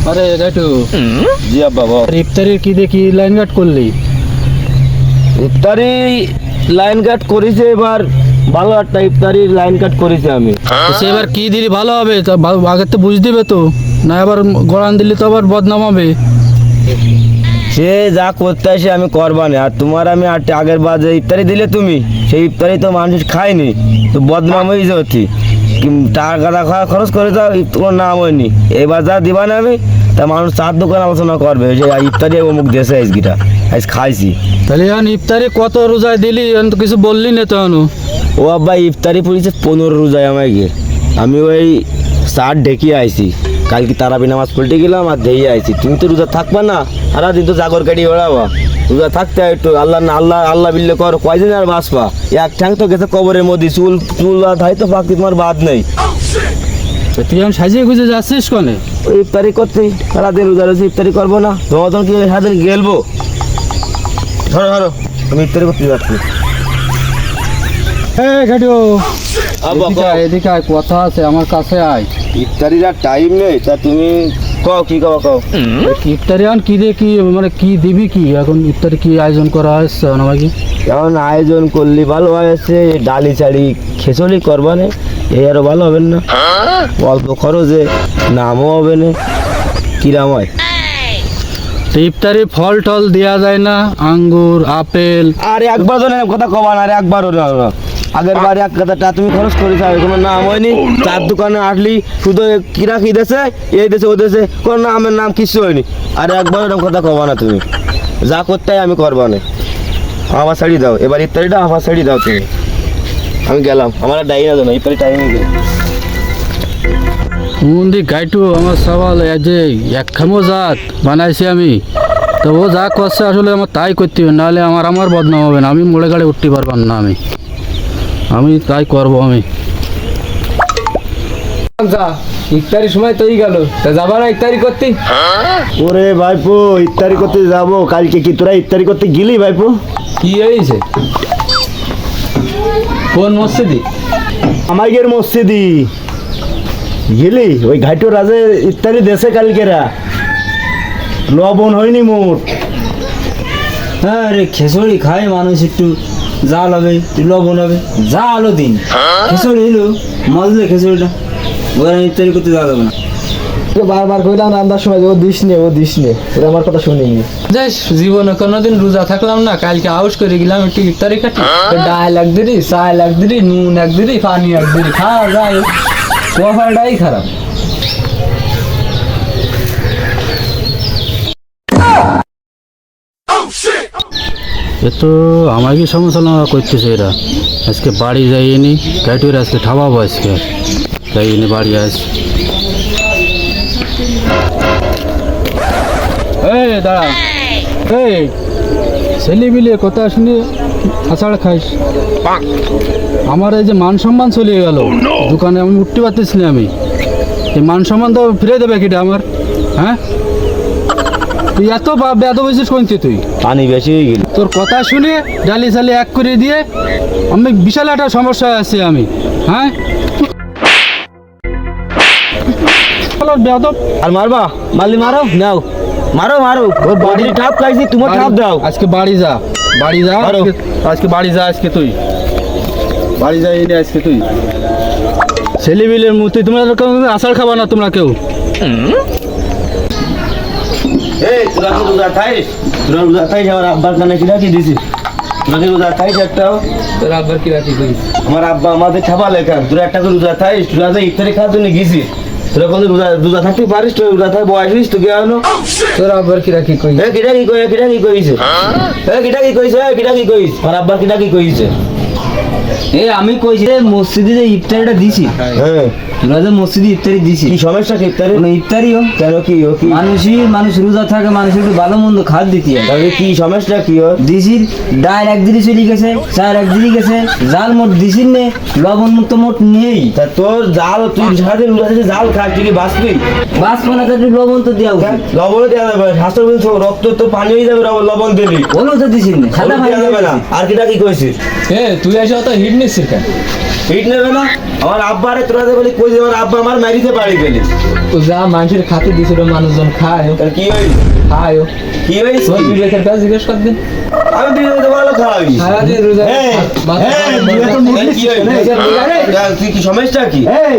আরে গাটু জি আব্বা বল। ইফতারির কি দেখি লাইন গার্ড করলি? ইফতারি লাইন কাট করেছে এবার, ভালো একটা ইফতারির লাইন কাট করেছি আমি। সে এবার কি দিলি ভালো হবে? তা আগে তো বুঝ দিবে তো, না আবার গড়ান দিলি তো আবার বদনাম হবে। সে যা করতে আসে আমি করবানি, আর তোমার আমি আগের বার যে ইফতারি দিলে তুমি, সেই ইফতারি তো মানুষ খায়নি, তো বদনাম হয়ে যাচ্ছি। টাকা খাওয়া খরচ করে তো তোমার নাম হয়নি। এবার যা দিবানি আমি, তা মানুষ চার দোকান আলোচনা করবে যে ইফতারি অমুক দেশে আজকিটা আজ খাইছি। তাহলে এখন ইফতারি কত রোজায় দিলি? এখন তো কিছু বললি না তো এখনো। ও আব্বা ইফতারি পড়েছে 15 রোজায় আমাকে। আমি ওই 4 ঢেকে আইছি, কালকে তারাবি নামাজ পড়তে গেলাম আর দেই আইছি। তুমি তো রোজা থাকবা না, সারাদিন তো জাগর কাটি বেড়াবা। রোজা থাকতে হয় একটু, আল্লাহ না আল্লাহ আল্লাহ বিল্লে কর, কয়দিন আর বাঁচবা? এক ঠ্যাং তো গেছে কবরের মধ্যে, চুল চুল আর ধাই তো বাকি তোমার বাদ নেই। তুই এখন সাজিয়ে গুজে যাচ্ছিস কনে? ওই ইফতারি করতেই সারাদিন রোজা রয়েছে, ইফতারি করবো না? তোমার তখন কি সারাদিন গেলবো? ধরো ধরো, আমি ইফতারি করতে যাচ্ছি। গাটু আব্বা কও। এদিকে আয়, কথা আছে আমার কাছে আয়। ইফতারির আর টাইম নেই, তা তুমি কও কি কও কও। ইফতারি এখন কি দেখি, মানে কি দিবি কি এখন? ইফতারি কি আয়োজন করা হয়েছে আমাকে? কেমন আয়োজন করলি ভালো হয়েছে, ডালি চাড়ি খিচুড়ি করবানে, এই আরো ভালো হবে না? অল্প খরচে নামও হবে না, কিরাম হয়? তো ইফতারি ফল টল দেওয়া যায় না? আঙ্গুর আপেল? আর একবার তো কথা কবা না, আর একবারও না। আগের বারে এক কথাটা তুমি খরচ করেছ, কোনো নাম হয়নি। চার দোকানে আসলি শুধু কিরা কি দেশে, এই দেশে ও দেশে, কোনো নামের নাম কিছু হয়নি। আর একবার এরকম কথা কবা না তুমি, যা করতে হয় আমি করবা না। আমার শাড়ি দাও এবার, ইফতারিটা আমার শাড়ি দাও তুমি। আমি গেলাম, আমার ডাই না দেবো, ইফতারি টাইমে গেলাম। মুন্দি গাইটু আমার সবাল যে এক খামো জাত বানাইছি আমি, তো ও যা করছে আসলে আমার তাই করতে হবে, নাহলে আমার বদনাম হবে না। আমি মোড়ে গাড়ি উঠতে পারবার না, আমি তাই করবো। আমি ইফতারির সময় তো গেল, তা যাবা না ইফতারি করতে? ওরে ভাইপো, ইফতারি করতে যাবো কালকে। কি তোরা ইফতারি করতে গেলি ভাইপো? কি হয়েছে? কোন মসজিদে? আমাদের মসজিদি গেলি? ওই ঘাইটো রাজে ইফতারি দেশে কালকেরা, লবণ হয়নি মোট। হ্যাঁ রে, খিচুড়ি খায় মানুষ, একটু জাল হবে, একটু লবণ হবে, যা আলো দিন খিচুড়ি এলো মজলে খিচুড়িটা, ওরা ইফতারি করতে যাওয়া যাবে না। বারবার কইলাম রান্নার সময় ও দিস নে, ও দিস নে, ওরা আমার কথা শুনিনি। যাই জীবনে কোনোদিন রোজা থাকলাম না, কালকে আউস করে গেলাম একটু ইফতারি কাটি। ডাল এক দিদি, চাল এক দিদি, নুন এক দিদি, পানি এক দিদি, খাওয়া যায়। কফাটাই খারাপ। এ তো আমাকে সমালোচনা করতেছে এরা। আজকে বাড়ি যাইনি, গাইটুর আজকে ঠাবাবো, আজকে যাইনি বাড়ি আজ। এই দাঁড়া, এই ছেলে মিলে কথা শুনে আষাঢ় খাইস। আমার এই যে মান সম্মান চলে গেল, দোকানে আমি উঠতে পারতেছি না। আমি এই মান সম্মান তো ফিরে দেবে কিটা আমার? হ্যাঁ, তুই এত বেদ বলছিস কোনটি? তুই পানি বেশি হয়ে গেল। তোর কথা শুনে ডালি চালি এক করে দিয়ে আমি বিশাল একটা সমস্যায় আছি আমি। হ্যাঁ, বেয়াদব। আর মারবা? মারলি মারো, নাও মারো মারো। ও বাড়ি ঠাপ খাইছি, তোমার ঠাপ দাও। আজকে বাড়ি যা, বাড়ি যা, মারো। আজকে বাড়ি যা, আজকে তুই বাড়ি যাই নি। আজকে তুই ছেলে মিলের মতো তোমরা আষাঢ় খাবা না তোমরা কেউ? এই তোরা কি রোজা খাইস? তোরা রোজা খাইস? আমার আব্বার কানে কিরা কি দিছিস? তোরা কি রোজা খাইস একটাও? তোর আব্বার কি রাখি করিস? আমার আব্বা আমাদের খাবা লেখা, তোরা একটা করে রোজা খাইস? তোরা যে ইফতারি খাওয়ার জন্য গেছিস, তোরা কোনো রোজা থাকতে পারিস? তো রোজা থাকা বয়স হইস তো কেন? তোর আব্বার কি রাখি করিস? কিটা কি কই, কিটা কি কইছে? কিটা কি কইছে? কিটা কি কইস? আমার আব্বার কিটা কি কইছে? আমি কইছি মসজিদে যে ইফতারিটা দিছি, হ্যাঁ, তোরা যে মসজিদে ইফতারি দিছি, কি সমস্যা কি ইফতারি? কোনো ইফতারিও কেন কি ও কি? মানুষ রোজা থাকে, মানুষের একটু ভালো মন্দ খাদ দিতে হয়। তাহলে কি সমস্যা কি ওর? দিছির ডাল এক দিদি চলে গেছে, চাল এক দিদি গেছে, জাল মোট দিছির নে, লবণ মুক্ত মোট নেই। তা তোর জাল, তুই সারাদিন রোজা থেকে জাল খাস, তুই কি বাঁচবি? বাস মানে তো একটু লবণ তো দেওয়া উচিত। লবণ দেওয়া যাবে, স্বাস্থ্য বলছো রক্ত তো পানি হয়ে যাবে, লবণ দিলি হলো তো দিছির নে, সাদা হলুদ ভাই দেওয়া যাবে না। আর কিটা কি কইছিস? তুই এসে অত হিট নিচ্ছিস কেন? হিট নেবে না আমার আব্বা আরে তোরা বলি কই যে আমার আব্বা আমার মারিতে বাড়ি গেলে তো যা মানুষের খাতে দিছিল মানুষজন খায় তার কি হইল খায় কি হইছে তোমার বিবেকের কাছে জিজ্ঞেস কর দিন আমি বিয়ে ভালো খাওয়াই সারাদিন রোজা এই, ভাত এই, খাওয়া, বিয়ে তো ভাত মুটলি কি হইল? খাওয়া। তুই কি সমস্যা কি এই